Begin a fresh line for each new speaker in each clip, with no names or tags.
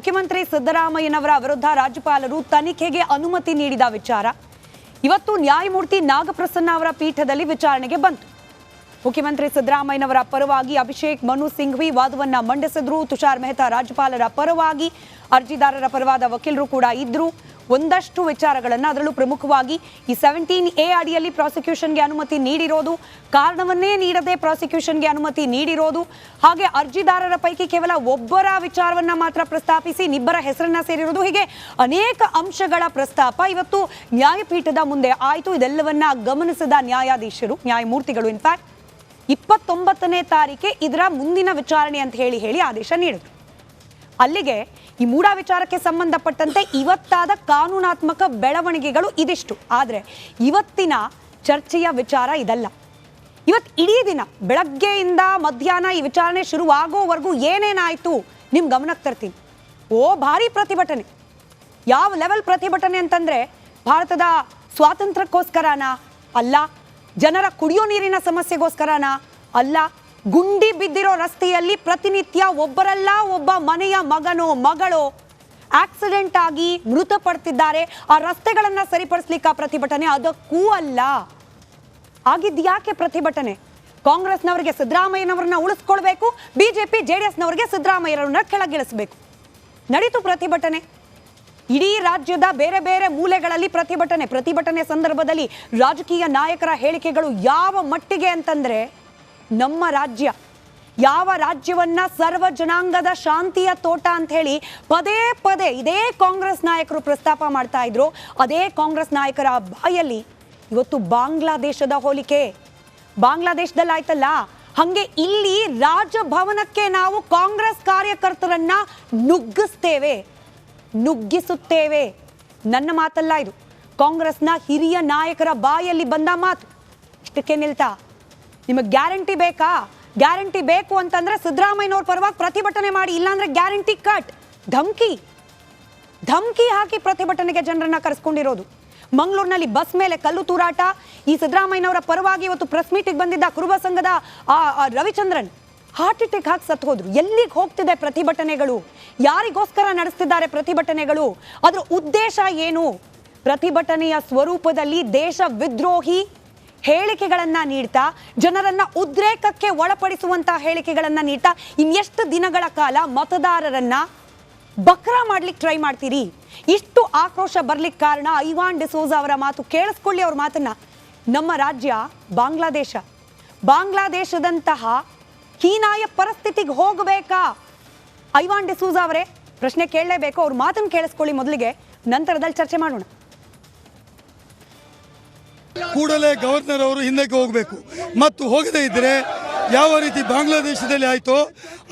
ಮುಖ್ಯಮಂತ್ರಿ ಸಿದ್ದರಾಮಯ್ಯನವರ ವಿರುದ್ಧ ರಾಜ್ಯಪಾಲರು ತನಿಖೆಗೆ ಅನುಮತಿ ನೀಡಿದ ವಿಚಾರ ಇವತ್ತು ನ್ಯಾಯಮೂರ್ತಿ ನಾಗಪ್ರಸನ್ನ ಅವರ ಪೀಠದಲ್ಲಿ ವಿಚಾರಣೆಗೆ ಬಂತು. ಮುಖ್ಯಮಂತ್ರಿ ಸಿದ್ದರಾಮಯ್ಯನವರ ಪರವಾಗಿ ಅಭಿಷೇಕ್ ಮನು ಸಿಂಘವಿ ವಾದವನ್ನ ಮಂಡಿಸಿದ್ರು. ತುಷಾರ್ ಮೆಹ್ತಾ ರಾಜ್ಯಪಾಲರ ಪರವಾಗಿ, ಅರ್ಜಿದಾರರ ಪರವಾದ ವಕೀಲರು ಕೂಡ ಇದ್ರು. ಒಂದಷ್ಟು ವಿಚಾರಗಳನ್ನು, ಅದರಲ್ಲೂ ಪ್ರಮುಖವಾಗಿ ಈ 17A ಅಡಿಯಲ್ಲಿ ಪ್ರಾಸಿಕ್ಯೂಷನ್ಗೆ ಅನುಮತಿ ನೀಡಿರೋದು, ಕಾರಣವನ್ನೇ ನೀಡದೆ ಪ್ರಾಸಿಕ್ಯೂಷನ್ಗೆ ಅನುಮತಿ ನೀಡಿರೋದು, ಹಾಗೆ ಅರ್ಜಿದಾರರ ಪೈಕಿ ಕೇವಲ ಒಬ್ಬರ ವಿಚಾರವನ್ನ ಮಾತ್ರ ಪ್ರಸ್ತಾಪಿಸಿ ನಿಬ್ಬರ ಹೆಸರನ್ನ ಸೇರಿರೋದು, ಹೀಗೆ ಅನೇಕ ಅಂಶಗಳ ಪ್ರಸ್ತಾಪ ಇವತ್ತು ನ್ಯಾಯಪೀಠದ ಮುಂದೆ ಆಯಿತು. ಇದೆಲ್ಲವನ್ನ ಗಮನಿಸಿದ ನ್ಯಾಯಮೂರ್ತಿಗಳು ಇನ್ಫ್ಯಾಕ್ಟ್ 29ನೇ ತಾರೀಕೆ ಇದರ ಮುಂದಿನ ವಿಚಾರಣೆ ಅಂತ ಹೇಳಿ ಆದೇಶ ನೀಡಿದ್ರು. ಅಲ್ಲಿಗೆ ಈ ಮೂಡ ವಿಚಾರಕ್ಕೆ ಸಂಬಂಧಪಟ್ಟಂತೆ ಇವತ್ತಾದ ಕಾನೂನಾತ್ಮಕ ಬೆಳವಣಿಗೆಗಳು ಇದಿಷ್ಟು. ಆದರೆ ಇವತ್ತಿನ ಚರ್ಚೆಯ ವಿಚಾರ ಇದಲ್ಲ. ಇವತ್ತು ಇಡೀ ದಿನ ಬೆಳಗ್ಗೆಯಿಂದ ಮಧ್ಯಾಹ್ನ ಈ ವಿಚಾರಣೆ ಶುರುವಾಗೋವರೆಗೂ ಏನೇನಾಯಿತು ನಿಮ್ಮ ಗಮನಕ್ಕೆ ತರ್ತೀನಿ. ಭಾರಿ ಪ್ರತಿಭಟನೆ. ಯಾವ ಲೆವೆಲ್ ಪ್ರತಿಭಟನೆ ಅಂತಂದ್ರೆ ಭಾರತದ ಸ್ವಾತಂತ್ರ್ಯಕ್ಕೋಸ್ಕರನಾ? ಅಲ್ಲ. ಜನರ ಕುಡಿಯೋ ನೀರಿನ ಸಮಸ್ಯೆಗೋಸ್ಕರನಾ? ಅಲ್ಲ. ಗುಂಡಿ ಬಿದ್ದಿರೋ ರಸ್ತೆಯಲ್ಲಿ ಪ್ರತಿನಿತ್ಯ ಒಬ್ಬರಲ್ಲ ಒಬ್ಬ ಮನೆಯ ಮಗನೋ ಮಗಳೋ ಆಕ್ಸಿಡೆಂಟ್ ಆಗಿ ಮೃತಪಡ್ತಿದ್ದಾರೆ. ಆ ರಸ್ತೆಗಳನ್ನ ಸರಿಪಡಿಸ್ಲಿಕ್ಕೆ ಪ್ರತಿಭಟನೆ? ಅದಕ್ಕೂ ಅಲ್ಲ. ಆಗಿದ್ಯಾಕೆ ಪ್ರತಿಭಟನೆ? ಕಾಂಗ್ರೆಸ್ನವರಿಗೆ ಸಿದ್ದರಾಮಯ್ಯನವರನ್ನ ಉಳಿಸ್ಕೊಳ್ಬೇಕು, ಬಿಜೆಪಿ ಜೆಡಿಎಸ್ನವರಿಗೆ ಸಿದ್ದರಾಮಯ್ಯನವರನ್ನ ಕೆಳಗಿಳಿಸಬೇಕು. ನಡೀತು ಪ್ರತಿಭಟನೆ. ಇಡೀ ರಾಜ್ಯದ ಬೇರೆ ಬೇರೆ ಮೂಲೆಗಳಲ್ಲಿ ಪ್ರತಿಭಟನೆ ಸಂದರ್ಭದಲ್ಲಿ ರಾಜಕೀಯ ನಾಯಕರ ಹೇಳಿಕೆಗಳು ಯಾವ ಮಟ್ಟಿಗೆ ಅಂತಂದ್ರೆ, ನಮ್ಮ ರಾಜ್ಯ ಯಾವ ರಾಜ್ಯವನ್ನ ಸರ್ವ ಜನಾಂಗದ ಶಾಂತಿಯ ತೋಟ ಅಂತ ಹೇಳಿ ಪದೇ ಪದೇ ಇದೇ ಕಾಂಗ್ರೆಸ್ ನಾಯಕರು ಪ್ರಸ್ತಾಪ ಮಾಡ್ತಾ ಇದ್ರು, ಅದೇ ಕಾಂಗ್ರೆಸ್ ನಾಯಕರ ಬಾಯಲ್ಲಿ ಇವತ್ತು ಬಾಂಗ್ಲಾದೇಶದ ಹೋಲಿಕೆ. ಬಾಂಗ್ಲಾದೇಶದಲ್ಲಿ ಆಯ್ತಲ್ಲ, ಹಂಗೆ ಇಲ್ಲಿ ರಾಜಭವನಕ್ಕೆ ನಾವು ಕಾಂಗ್ರೆಸ್ ಕಾರ್ಯಕರ್ತರನ್ನ ನುಗ್ಗಿಸುತ್ತೇವೆ. ನನ್ನ ಮಾತಲ್ಲ ಇದು, ಕಾಂಗ್ರೆಸ್ನ ಹಿರಿಯ ನಾಯಕರ ಬಾಯಲ್ಲಿ ಬಂದ ಮಾತು. ಇಷ್ಟಕ್ಕೆ ನಿಲ್ತಾ? ನಿಮಗೆ ಗ್ಯಾರಂಟಿ ಬೇಕಾ? ಗ್ಯಾರಂಟಿ ಬೇಕು ಅಂತಂದ್ರೆ ಸಿದ್ದರಾಮಯ್ಯನವ್ರ ಪರವಾಗಿ ಪ್ರತಿಭಟನೆ ಮಾಡಿ, ಇಲ್ಲಾಂದ್ರೆ ಗ್ಯಾರಂಟಿ ಕಟ್. ಧಮ್ಕಿ ಹಾಕಿ ಪ್ರತಿಭಟನೆಗೆ ಜನರನ್ನ ಕರೆಸ್ಕೊಂಡಿರೋದು. ಮಂಗಳೂರಿನಲ್ಲಿ ಬಸ್ ಮೇಲೆ ಕಲ್ಲು ತೂರಾಟ. ಈ ಸಿದ್ದರಾಮಯ್ಯನವರ ಪರವಾಗಿ ಇವತ್ತು ಪ್ರೆಸ್ ಮೀಟಿಗೆ ಬಂದಿದ್ದ ಕುರುಬ ಸಂಘದ ರವಿಚಂದ್ರನ್ ಹಾರ್ಟ್ ಅಟ್ಯಾಕ್ ಹಾಕಿ ಸತ್ತು ಹೋದ್ರು. ಎಲ್ಲಿಗೆ ಹೋಗ್ತಿದೆ ಪ್ರತಿಭಟನೆಗಳು? ಯಾರಿಗೋಸ್ಕರ ನಡೆಸ್ತಿದ್ದಾರೆ ಪ್ರತಿಭಟನೆಗಳು? ಅದರ ಉದ್ದೇಶ ಏನು? ಪ್ರತಿಭಟನೆಯ ಸ್ವರೂಪದಲ್ಲಿ ದೇಶ ವಿದ್ರೋಹಿ ಹೇಳಿಕೆಗಳನ್ನ ನೀಡ್ತಾ, ಜನರನ್ನ ಉದ್ರೇಕಕ್ಕೆ ಒಳಪಡಿಸುವಂತಹ ಹೇಳಿಕೆಗಳನ್ನ ನೀಡ್ತಾ ಇನ್ನೆಷ್ಟು ದಿನಗಳ ಕಾಲ ಮತದಾರರನ್ನ ಬಕ್ರಾ ಮಾಡ್ಲಿಕ್ಕೆ ಟ್ರೈ ಮಾಡ್ತೀರಿ? ಇಷ್ಟು ಆಕ್ರೋಶ ಬರ್ಲಿಕ್ಕೆ ಕಾರಣ ಐವಾನ್ ಡಿಸೋಜಾ ಅವರ ಮಾತು. ಕೇಳಿಸ್ಕೊಳ್ಳಿ ಅವ್ರ ಮಾತನ್ನ. ನಮ್ಮ ರಾಜ್ಯ ಬಾಂಗ್ಲಾದೇಶದಂತಹ ಹೀನಾಯ ಪರಿಸ್ಥಿತಿಗೆ ಹೋಗಬೇಕಾ? ಐವಾನ್ ಡಿಸೋಜಾ ಅವರೇ ಪ್ರಶ್ನೆ ಕೇಳಲೇಬೇಕು. ಅವ್ರ ಮಾತನ್ನು ಕೇಳಿಸ್ಕೊಳ್ಳಿ ಮೊದಲಿಗೆ, ನಂತರದಲ್ಲಿ ಚರ್ಚೆ ಮಾಡೋಣ.
ಕೂಡಲೇ ಗವರ್ನರ್ ಅವರು ಹಿಂದಕ್ಕೆ ಹೋಗಬೇಕು. ಮತ್ತು ಹೋಗದೇ ಇದ್ದರೆ ಯಾವ ರೀತಿ ಬಾಂಗ್ಲಾದೇಶದಲ್ಲಿ ಆಯಿತೋ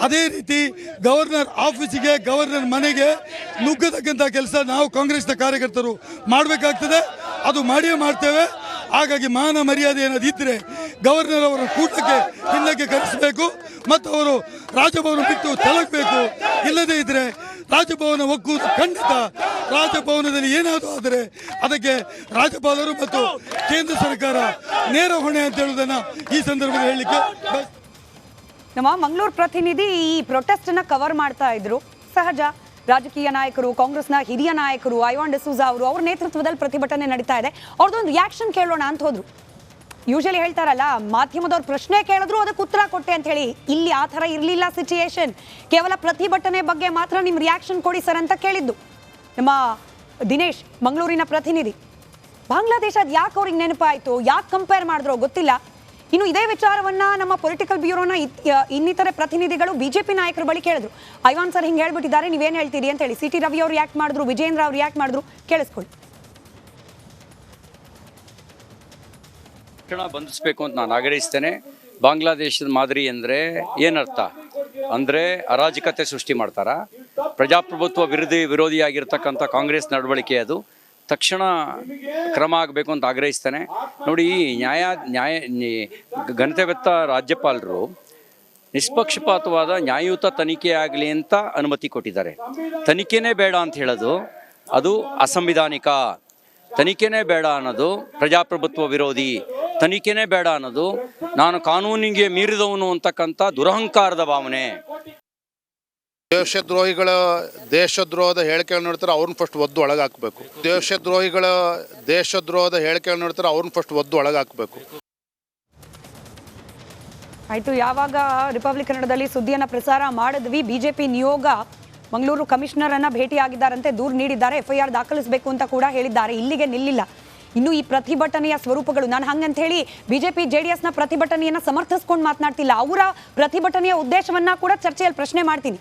ಅದೇ ರೀತಿ ಗವರ್ನರ್ ಆಫೀಸಿಗೆ, ಗವರ್ನರ್ ಮನೆಗೆ ನುಗ್ಗತಕ್ಕಂಥ ಕೆಲಸ ನಾವು ಕಾಂಗ್ರೆಸ್ನ ಕಾರ್ಯಕರ್ತರು ಮಾಡಬೇಕಾಗ್ತದೆ. ಅದು ಮಾಡಿಯೇ ಮಾಡ್ತೇವೆ. ಹಾಗಾಗಿ ಮಾನ ಮರ್ಯಾದೆ ಏನಾದಿದ್ದರೆ ಗವರ್ನರ್ ಅವರ ಕೂಟಕ್ಕೆ ಹಿಂದಕ್ಕೆ ಕರೆಸಬೇಕು ಮತ್ತು ಅವರು ರಾಜಭವನ ಬಿಟ್ಟು ತಲುಪಬೇಕು. ಇಲ್ಲದೇ ಇದ್ದರೆ ರಾಜಭವನ ಒಗ್ಗುವುದು ಖಂಡಿತ. ರಾಜಭವನದಲ್ಲಿ ಏನಾದರೂ ಆದರೆ ಅದಕ್ಕೆ ರಾಜ್ಯಪಾಲರು ಮತ್ತು ಕೇಂದ್ರ ಸರ್ಕಾರ ನೇರ ಹೊಣೆ ಅಂತ ಹೇಳುವುದನ್ನು ಈ ಸಂದರ್ಭದಲ್ಲಿ ಹೇಳಲಿಕ್ಕೆ
ನಮ್ಮ ಮಂಗಳೂರು ಪ್ರತಿನಿಧಿ ಈ ಪ್ರೊಟೆಸ್ಟ್ ಅನ್ನ ಕವರ್ ಮಾಡ್ತಾ ಇದ್ರು. ಸಹಜ, ರಾಜಕೀಯ ನಾಯಕರು, ಕಾಂಗ್ರೆಸ್ನ ಹಿರಿಯ ನಾಯಕರು ಐವಾನ್ ಡಿಸೋಜಾ ಅವರು, ಅವ್ರ ನೇತೃತ್ವದಲ್ಲಿ ಪ್ರತಿಭಟನೆ ನಡೀತಾ ಇದೆ. ಅವ್ರದ್ದೊಂದು ರಿಯಾಕ್ಷನ್ ಕೇಳೋಣ ಅಂತ ಹೋದ್ರು. ಯೂಶಲಿ ಹೇಳ್ತಾರಲ್ಲ, ಮಾಧ್ಯಮದವ್ರು ಪ್ರಶ್ನೆ ಕೇಳಿದ್ರು ಅದಕ್ಕೆ ಉತ್ತರ ಕೊಟ್ಟೆ ಅಂತ ಹೇಳಿ. ಇಲ್ಲಿ ಆ ಥರ ಇರಲಿಲ್ಲ ಸಿಚುಯೇಷನ್. ಕೇವಲ ಪ್ರತಿಭಟನೆ ಬಗ್ಗೆ ಮಾತ್ರ ನಿಮ್ಮ ರಿಯಾಕ್ಷನ್ ಕೊಡಿ ಸರ್ ಅಂತ ಕೇಳಿದ್ದು ನಮ್ಮ ದಿನೇಶ್, ಮಂಗಳೂರಿನ ಪ್ರತಿನಿಧಿ. ಬಾಂಗ್ಲಾದೇಶ ಯಾಕೆ ಅವ್ರಿಗೆ ನೆನಪಾಯಿತು, ಯಾಕೆ ಕಂಪೇರ್ ಮಾಡಿದ್ರೋ ಗೊತ್ತಿಲ್ಲ. ಇನ್ನು ಇದೇ ವಿಚಾರವನ್ನ ನಮ್ಮ ಪೊಲಿಟಿಕಲ್ ಬ್ಯೂರೋನ ಇನ್ನಿತರೆ ಪ್ರತಿನಿಧಿಗಳು ಬಿಜೆಪಿ ನಾಯಕರ ಬಳಿ ಕೇಳಿದ್ರು. ಐವಾನ್ ಸರ್ ಹಿಂಗೆ ಹೇಳ್ಬಿಟ್ಟಿದ್ದಾರೆ, ನೀವೇನು ಹೇಳ್ತೀರಿ ಅಂತ ಹೇಳಿ. ಸಿಟಿ ರವಿ ಅವರು ರಿಯಾಕ್ಟ್ ಮಾಡಿದ್ರು, ವಿಜೇಂದ್ರ ಅವರು ರಿಯಾಕ್ಟ್ ಮಾಡಿದ್ರು. ಕೇಳಿಸ್ಕೊಳ್ಳಿ.
ಬಂಧಿಸಬೇಕು ಅಂತ ನಾನು ಆಗ್ರಹಿಸ್ತೇನೆ. ಬಾಂಗ್ಲಾದೇಶದ ಮಾದರಿ ಅಂದರೆ ಏನರ್ಥ ಅಂದರೆ ಅರಾಜಕತೆ ಸೃಷ್ಟಿ ಮಾಡ್ತಾರ. ಪ್ರಜಾಪ್ರಭುತ್ವ ವಿರೋಧಿಯಾಗಿರ್ತಕ್ಕಂಥ ಕಾಂಗ್ರೆಸ್ ನಡವಳಿಕೆ ಅದು. ತಕ್ಷಣ ಕ್ರಮ ಆಗಬೇಕು ಅಂತ ಆಗ್ರಹಿಸ್ತೇನೆ. ನೋಡಿ, ಘನತೆವೆತ್ತ ರಾಜ್ಯಪಾಲರು ನಿಷ್ಪಕ್ಷಪಾತವಾದ ನ್ಯಾಯಯುತ ತನಿಖೆ ಆಗಲಿ ಅಂತ ಅನುಮತಿ ಕೊಟ್ಟಿದ್ದಾರೆ. ತನಿಖೆನೇ ಬೇಡ ಅಂತ ಹೇಳೋದು ಅದು ಅಸಂವಿಧಾನಿಕ. ತನಿಖೆನೇ ಬೇಡ ಅನ್ನೋದು ಪ್ರಜಾಪ್ರಭುತ್ವ ವಿರೋಧಿ. ತನಿಖೆನೇ ಬೇಡ ಅನ್ನೋದು ನಾನು ಕಾನೂನಿಗೆ ಮೀರಿದವನು ಅಂತಕ್ಕಂಥ ದುರಹಂಕಾರದ ಭಾವನೆ.
ದೇಶದ್ರೋಹದ ಹೇಳಿಕೆಗಳು ನೋಡ್ತಾರೆ ಅವ್ರನ್ನ ಫಸ್ಟ್ ಒದ್ದು ಒಳಗೆ ಹಾಕಬೇಕು. ದೇಶದ್ರೋಹದ ಹೇಳಿಕೆಗಳು ನೋಡ್ತಾರೆ ಅವ್ರನ್ನ ಫಸ್ಟ್ ಒದ್ದು ಒಳಗೆ ಹಾಕಬೇಕು.
ಆಯ್ತು, ಯಾವಾಗ ರಿಪಬ್ಲಿಕ್ ಕನ್ನಡದಲ್ಲಿ ಸುದ್ದಿಯನ್ನು ಪ್ರಸಾರ ಮಾಡಿದ್ವಿ, ಬಿಜೆಪಿ ನಿಯೋಗ ಮಂಗಳೂರು ಕಮಿಷನರ್ ಅನ್ನ ಭೇಟಿಯಾಗಿದ್ದಾರಂತೆ, ದೂರು ನೀಡಿದ್ದಾರೆ, FIR ದಾಖಲಿಸಬೇಕು ಅಂತ ಕೂಡ ಹೇಳಿದ್ದಾರೆ. ಇಲ್ಲಿಗೆ ನಿಲ್ಲಿಲ್ಲ. ಇನ್ನು ಈ ಪ್ರತಿಭಟನೆಯ ಸ್ವರೂಪಗಳು, ನಾನು ಹಂಗಂತ ಹೇಳಿ ಬಿಜೆಪಿ JDS ನ ಪ್ರತಿಭಟನೆಯನ್ನ ಸಮರ್ಥಿಸ್ಕೊಂಡು ಮಾತನಾಡ್ತಿಲ್ಲ, ಅವರ ಪ್ರತಿಭಟನೆಯ ಉದ್ದೇಶವನ್ನ ಕೂಡ ಚರ್ಚೆಯಲ್ಲಿ ಪ್ರಶ್ನೆ ಮಾಡ್ತೀನಿ.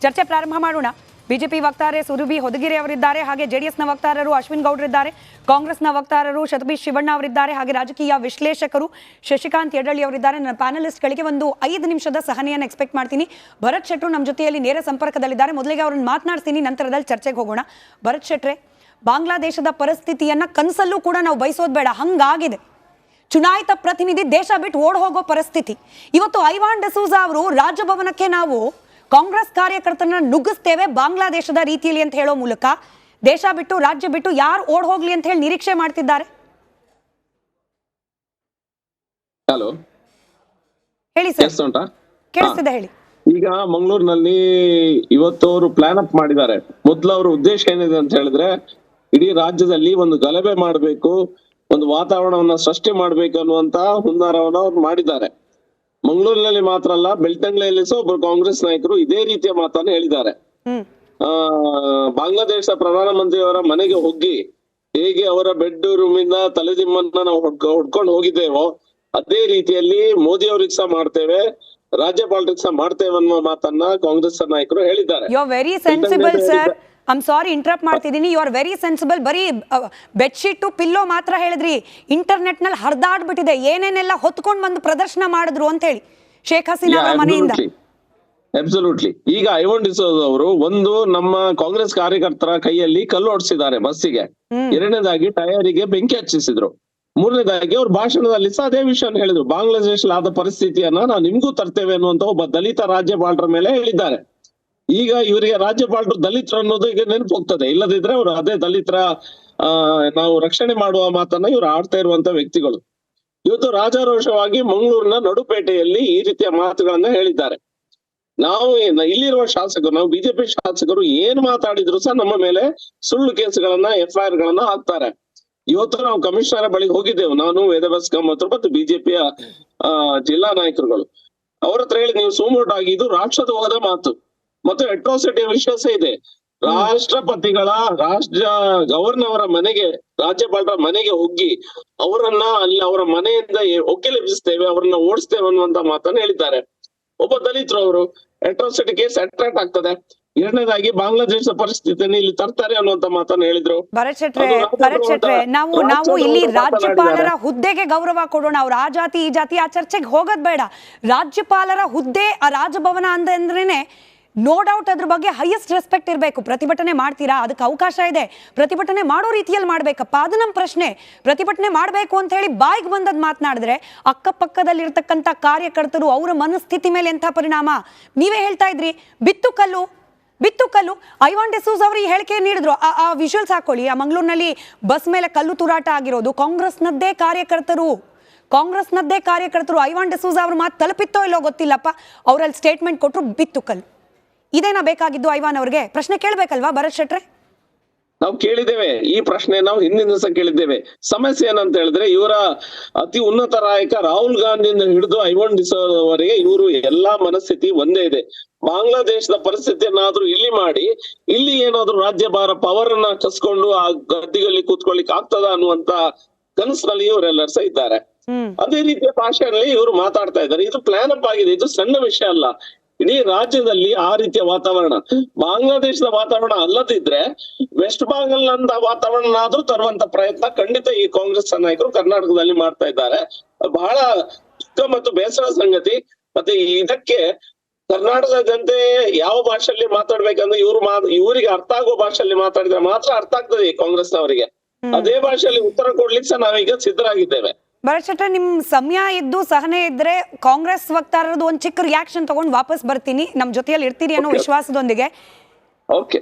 ಚರ್ಚೆ ಪ್ರಾರಂಭ ಮಾಡೋಣ. ಬಿಜೆಪಿ ವಕ್ತಾರೆ ಸುರಭಿ ಹೊದಗಿರಿ ಅವರಿದ್ದಾರೆ, ಹಾಗೆ JDS ನ ವಕ್ತಾರರು ಅಶ್ವಿನ್ ಗೌಡ್ರಿದ್ದಾರೆ, ಕಾಂಗ್ರೆಸ್ನ ವಕ್ತಾರರು ಶತಬೀಶ್ ಶಿವಣ್ಣ ಅವರಿದ್ದಾರೆ, ಹಾಗೆ ರಾಜಕೀಯ ವಿಶ್ಲೇಷಕರು ಶಶಿಕಾಂತ್ ಯಡಳ್ಳಿ ಅವರಿದ್ದಾರೆ. ನನ್ನ ಪ್ಯಾನಲಿಸ್ಟ್ಗಳಿಗೆ ಒಂದು 5 ನಿಮಿಷದ ಸಹನೆಯನ್ನು ಎಕ್ಸ್ಪೆಕ್ಟ್ ಮಾಡ್ತೀನಿ. ಭರತ್ ಶೆಟ್ರು ನಮ್ಮ ಜೊತೆಯಲ್ಲಿ ನೇರ ಸಂಪರ್ಕದಲ್ಲಿದ್ದಾರೆ. ಮೊದಲಿಗೆ ಅವ್ರನ್ನ ಮಾತನಾಡ್ತೀನಿ, ನಂತರದಲ್ಲಿ ಚರ್ಚೆಗೆ ಹೋಗೋಣ. ಭರತ್ ಶೆಟ್ರೆ, ಬಾಂಗ್ಲಾದೇಶದ ಪರಿಸ್ಥಿತಿಯನ್ನ ಕನಸಲ್ಲೂ ಕೂಡ ನಾವು ಬಯಸೋದು ಬೇಡ, ಹಂಗಾಗಿದೆ. ಚುನಾಯಿತ ಪ್ರತಿನಿಧಿ ದೇಶ ಬಿಟ್ಟು ಓಡ್ ಹೋಗೋ ಪರಿಸ್ಥಿತಿ. ಇವತ್ತು ಐವಾನ್ ಡಿಸೂಜಾ ಅವರು ರಾಜಭವನಕ್ಕೆ ನಾವು ಕಾಂಗ್ರೆಸ್ ಕಾರ್ಯಕರ್ತರನ್ನ ನುಗ್ಗಿಸ್ತೇವೆ ಬಾಂಗ್ಲಾದೇಶದ ರೀತಿಯಲ್ಲಿ ಅಂತ ಹೇಳೋ ಮೂಲಕ ದೇಶ ಬಿಟ್ಟು ರಾಜ್ಯ ಬಿಟ್ಟು ಯಾರು ಓಡ್ ಹೋಗ್ಲಿ ಅಂತ ಹೇಳಿ ನಿರೀಕ್ಷೆ ಮಾಡ್ತಿದ್ದಾರೆ.
ಹಲೋ,
ಹೇಳಿ ಸರ್. ಕೇಳಿಸ್ತಿದೆ, ಹೇಳಿ.
ಈಗ ಮಂಗಳೂರಿನಲ್ಲಿ ಇವತ್ತು ಅವರು ಪ್ಲಾನ್ ಅಪ್ ಮಾಡಿದ್ದಾರೆ. ಮೊದಲು ಅವರ ಉದ್ದೇಶ ಏನಿದೆ ಅಂತ ಹೇಳಿದ್ರೆ, ಇಡೀ ರಾಜ್ಯದಲ್ಲಿ ಒಂದು ಗಲಭೆ ಮಾಡಬೇಕು, ಒಂದು ವಾತಾವರಣವನ್ನ ಸೃಷ್ಟಿ ಮಾಡ್ಬೇಕು ಅನ್ನುವಂತ ಹುನ್ನಾರವನ್ನ ಅವ್ರು ಮಾಡಿದ್ದಾರೆ. ಮಂಗಳೂರಿನಲ್ಲಿ ಮಾತ್ರ ಅಲ್ಲ, ಬೆಳ್ತಂಗಲೆಯಲ್ಲಿ ಸಹ ಒಬ್ಬರು ಕಾಂಗ್ರೆಸ್ ನಾಯಕರು ಇದೇ ರೀತಿಯ ಮಾತನ್ನ ಹೇಳಿದ್ದಾರೆ. ಬಾಂಗ್ಲಾದೇಶ ಪ್ರಧಾನಮಂತ್ರಿಯವರ ಮನೆಗೆ ಹೋಗಿ ಹೇಗೆ ಅವರ ಬೆಡ್ ರೂಮಿಂದ ತಲೆದಿಮ್ಮನ್ನ ನಾವು ಹೊಡ್ಕೊಂಡು ಹೋಗಿದ್ದೇವೋ ಅದೇ ರೀತಿಯಲ್ಲಿ ಮೋದಿ ಅವ್ರಿಗೆ ಸಹ ಮಾಡ್ತೇವೆ, ರಾಜ್ಯಪಾಲರಿಗೆ ಸಹ ಮಾಡ್ತೇವೆ ಅನ್ನೋ ಮಾತನ್ನ ಕಾಂಗ್ರೆಸ್ ನಾಯಕರು ಹೇಳಿದ್ದಾರೆ.
You are very sensible sir. I am sorry, interrupt ಮಾಡ್ತಿದ್ದೀನಿ. You are very sensible. ಬರೀ ಬೆಡ್ಶೀಟು ಪಿಲ್ಲೋ ಮಾತ್ರ ಹೇಳಿದ್ರಿ, ಇಂಟರ್ನೆಟ್ ನಲ್ಲಿ ಹರಿದಾಡ್ಬಿಟ್ಟಿದೆ ಏನೇನೆಲ್ಲ ಹೊತ್ಕೊಂಡು ಬಂದು ಪ್ರದರ್ಶನ ಮಾಡಿದ್ರು ಅಂತ ಹೇಳಿ ಶೇಖ್ ಹಸೀನಾ ಅವರ ಮನೆಯಿಂದ.
ಅಬ್ಸಲ್ಯೂಟ್ಲಿ. ಈಗ ಐವಾನ್ ಡಿಸೋಜ ಅವರು ಒಂದು ನಮ್ಮ ಕಾಂಗ್ರೆಸ್ ಕಾರ್ಯಕರ್ತರ ಕೈಯಲ್ಲಿ ಕಲ್ಲು ಹೊಡ್ಸಿದ್ದಾರೆ ಬಸ್ಸಿಗೆ, ಎರಡನೇದಾಗಿ ಟಯರಿಗೆ ಬೆಂಕಿ ಹಚ್ಚಿಸಿದ್ರು, ಮೂರನೇದಾಗಿ ಅವ್ರ ಭಾಷಣದಲ್ಲಿ ಸಹ ಅದೇ ವಿಷಯ ಹೇಳಿದ್ರು, ಬಾಂಗ್ಲಾದೇಶದಲ್ಲಿ ಆದ ಪರಿಸ್ಥಿತಿಯನ್ನ ನಾವು ನಿಮ್ಗೂ ತರ್ತೇವೆ ಅನ್ನುವಂತ ಒಬ್ಬ ದಲಿತ ರಾಜ್ಯಪಾಲರ ಮೇಲೆ ಹೇಳಿದ್ದಾರೆ. ಈಗ ಇವರಿಗೆ ರಾಜ್ಯಪಾಲರು ದಲಿತರು ಅನ್ನೋದು ಈಗ ನೆನಪು ಹೋಗ್ತದೆ, ಇಲ್ಲದಿದ್ರೆ ಅವರು ಅದೇ ದಲಿತರ ನಾವು ರಕ್ಷಣೆ ಮಾಡುವ ಮಾತನ್ನ ಇವ್ರು ಆಡ್ತಾ ಇರುವಂತ ವ್ಯಕ್ತಿಗಳು. ಇವತ್ತು ರಾಜಾರೋಷವಾಗಿ ಮಂಗಳೂರಿನ ನಡುಪೇಟೆಯಲ್ಲಿ ಈ ರೀತಿಯ ಮಾತುಗಳನ್ನ ಹೇಳಿದ್ದಾರೆ. ನಾವು ಇಲ್ಲಿರುವ ಶಾಸಕರು, ನಾವು ಬಿಜೆಪಿ ಶಾಸಕರು ಏನ್ ಮಾತಾಡಿದ್ರು ಸಹ ನಮ್ಮ ಮೇಲೆ ಸುಳ್ಳು ಕೇಸುಗಳನ್ನ FIR ಗಳನ್ನ ಹಾಕ್ತಾರೆ. ಇವತ್ತು ನಾವು ಕಮಿಷನರ್ ಬಳಿ ಹೋಗಿದ್ದೆವು, ನಾನು ವೇದವ್ಯಾಸ್ ಕಾಮತ್ ಮತ್ತು ಬಿಜೆಪಿಯ ಜಿಲ್ಲಾ ನಾಯಕರುಗಳು. ಅವ್ರ ಹತ್ರ ಹೇಳಿ, ನೀವು ಸುಮೋಟೋ ಆಗಿ ಇದು ರಾಷ್ಟ್ರದ್ರೋಹದ ಮಾತು ಮತ್ತು ಅಟ್ರಾಸಿಟಿ ವಿಶ್ವಾಸ ಇದೆ. ರಾಷ್ಟ್ರಪತಿಗಳ ಗವರ್ನರ್ ಮನೆಗೆ, ರಾಜ್ಯಪಾಲರ ಮನೆಗೆ ಹೋಗಿ ಅವರನ್ನ ಅಲ್ಲಿ ಅವರ ಮನೆಯಿಂದ ಒಕ್ಕೆಲೆಬ್ಬಿಸ್ತೇವೆ, ಅವರನ್ನ ಓಡಿಸ್ತೇವೆ ಅನ್ನುವಂತ ಮಾತನ್ನ ಹೇಳಿದ್ದಾರೆ. ಒಬ್ಬ ದಲಿತರು ಅವರು ಅಟ್ರಾಸಿಟಿ ಕೇಸ್ ಅಟ್ರಾಕ್ಟ್ ಆಗ್ತದೆ. ಎರಡನೇದಾಗಿ ಬಾಂಗ್ಲಾದೇಶ ಪರಿಸ್ಥಿತಿಯನ್ನು ಇಲ್ಲಿ ತರ್ತಾರೆ ಅನ್ನುವಂತ ಮಾತನ್ನ ಹೇಳಿದ್ರು.
ಭರತ್ ಶೆಟ್ರೆ, ನಾವು ಇಲ್ಲಿ ರಾಜ್ಯಪಾಲರ ಹುದ್ದೆಗೆ ಗೌರವ ಕೊಡೋಣ. ಅವ್ರು ಆ ಜಾತಿ ಈ ಜಾತಿ ಆ ಚರ್ಚೆಗೆ ಹೋಗೋದ್ ಬೇಡ. ರಾಜ್ಯಪಾಲರ ಹುದ್ದೆ, ಆ ರಾಜಭವನ ಅಂದ್ರೇನೆ ನೋ ಡೌಟ್ ಅದ್ರ ಬಗ್ಗೆ ಹೈಯೆಸ್ಟ್ ರೆಸ್ಪೆಕ್ಟ್ ಇರಬೇಕು. ಪ್ರತಿಭಟನೆ ಮಾಡ್ತೀರಾ, ಅದಕ್ಕೆ ಅವಕಾಶ ಇದೆ, ಪ್ರತಿಭಟನೆ ಮಾಡೋ ರೀತಿಯಲ್ಲಿ ಮಾಡ್ಬೇಕಪ್ಪ, ಅದು ನಮ್ಮ ಪ್ರಶ್ನೆ. ಪ್ರತಿಭಟನೆ ಮಾಡಬೇಕು ಅಂತ ಹೇಳಿ ಬಾಯಿಗೆ ಬಂದದ್ ಮಾತನಾಡಿದ್ರೆ ಅಕ್ಕಪಕ್ಕದಲ್ಲಿರ್ತಕ್ಕಂಥ ಕಾರ್ಯಕರ್ತರು ಅವರ ಮನಸ್ಥಿತಿ ಮೇಲೆ ಎಂಥ ಪರಿಣಾಮ. ನೀವೇ ಹೇಳ್ತಾ ಇದ್ರಿ, ಬಿತ್ತು ಕಲ್ಲು. ಐವಾನ್ ಡಿಸೂಜ ಅವರು ಈ ಹೇಳಿಕೆ ನೀಡಿದ್ರು. ಆ ವಿಜುವಲ್ಸ್ ಹಾಕೊಳ್ಳಿ. ಆ ಮಂಗಳೂರಿನಲ್ಲಿ ಬಸ್ ಮೇಲೆ ಕಲ್ಲು ತೂರಾಟ ಆಗಿರೋದು ಕಾಂಗ್ರೆಸ್ನದ್ದೇ ಕಾರ್ಯಕರ್ತರು. ಐವಾನ್ ಡಿಸೂಜ ಅವ್ರ ಮಾತು ತಲುಪಿತ್ತೋ ಇಲ್ಲೋ ಗೊತ್ತಿಲ್ಲಪ್ಪ, ಅವರಲ್ಲಿ ಸ್ಟೇಟ್ಮೆಂಟ್ ಕೊಟ್ಟರು, ಬಿತ್ತು ಕಲ್ಲು. ಇದೇನಾ ಬೇಕಾಗಿದ್ದು ಐವಾನ್ ಅವ್ರಿಗೆ? ಪ್ರಶ್ನೆ ಕೇಳ್ಬೇಕಲ್ವಾ ಭರತ್ ಶೆಟ್ರೆ?
ನಾವು ಕೇಳಿದ್ದೇವೆ ಈ ಪ್ರಶ್ನೆ, ನಾವು ಹಿಂದಿನ ದಿವಸ ಕೇಳಿದ್ದೇವೆ. ಸಮಸ್ಯೆ ಏನಂತ ಹೇಳಿದ್ರೆ, ಇವರ ಅತಿ ಉನ್ನತ ನಾಯಕ ರಾಹುಲ್ ಗಾಂಧಿಯಿಂದ ಹಿಡಿದು ಐವಾನ್ ಡಿಸೋಜ ಅವರಿಗೆ ಇವರು ಎಲ್ಲಾ ಮನಸ್ಥಿತಿ ಒಂದೇ ಇದೆ. ಬಾಂಗ್ಲಾದೇಶದ ಪರಿಸ್ಥಿತಿಯನ್ನಾದ್ರೂ ಇಲ್ಲಿ ಮಾಡಿ, ಇಲ್ಲಿ ಏನಾದ್ರು ರಾಜ್ಯಭಾರ ಪವರ್ ಅನ್ನ ಕಸ್ಕೊಂಡು ಆ ಗದ್ದಿಗಲ್ಲಿ ಕೂತ್ಕೊಳ್ಳಿಕ್ ಆಗ್ತದ ಅನ್ನುವಂತ ಕನಸಿನಲ್ಲಿ ಇವರೆಲ್ಲರೂ ಸಹ ಇದ್ದಾರೆ. ಅದೇ ರೀತಿಯ ಭಾಷೆಯಲ್ಲಿ ಇವರು ಮಾತಾಡ್ತಾ ಇದ್ದಾರೆ. ಇದು ಪ್ಲಾನ್ ಅಪ್ ಆಗಿದೆ, ಇದು ಸಣ್ಣ ವಿಷಯ ಅಲ್ಲ. ಇಡೀ ರಾಜ್ಯದಲ್ಲಿ ಆ ರೀತಿಯ ವಾತಾವರಣ, ಬಾಂಗ್ಲಾದೇಶದ ವಾತಾವರಣ ಅಲ್ಲದಿದ್ರೆ ವೆಸ್ಟ್ ಬೆಂಗಾಲ್ ಅಂತ ವಾತಾವರಣ ಆದ್ರೂ ತರುವಂತ ಪ್ರಯತ್ನ ಖಂಡಿತ ಈ ಕಾಂಗ್ರೆಸ್ ನಾಯಕರು ಕರ್ನಾಟಕದಲ್ಲಿ ಮಾಡ್ತಾ ಇದ್ದಾರೆ. ಬಹಳ ದುಃಖ ಮತ್ತು ಬೇಸರ ಸಂಗತಿ. ಮತ್ತೆ ಇದಕ್ಕೆ ಕರ್ನಾಟಕದ ಜನತೆ ಯಾವ ಭಾಷೆಯಲ್ಲಿ ಮಾತಾಡ್ಬೇಕಂದ್ರೆ ಇವರಿಗೆ ಅರ್ಥ ಆಗೋ ಭಾಷೆಯಲ್ಲಿ ಮಾತಾಡಿದ್ರೆ ಮಾತ್ರ ಅರ್ಥ ಆಗ್ತದೆ ಈ ಕಾಂಗ್ರೆಸ್ನವರಿಗೆ. ಅದೇ ಭಾಷೆಯಲ್ಲಿ ಉತ್ತರ ಕೊಡ್ಲಿಕ್ಕೆ ಸಹ ನಾವೀಗ ಸಿದ್ಧರಾಗಿದ್ದೇವೆ.
ಭರತ್ ಶೆಟ್ರೆ, ನಿಮ್ ಸಮಯ ಇದ್ದು ಸಹನೆ ಇದ್ರೆ ಕಾಂಗ್ರೆಸ್ ವಕ್ತಾರರದು ಒಂದು ಚಿಕ್ಕ ರಿಯಾಕ್ಷನ್ ತಗೊಂಡು ವಾಪಸ್ ಬರ್ತೀನಿ. ನಮ್ ಜೊತೆಯಲ್ಲಿ ಇರ್ತೀರಿ ಅನ್ನೋ ವಿಶ್ವಾಸದೊಂದಿಗೆ.
ಓಕೆ.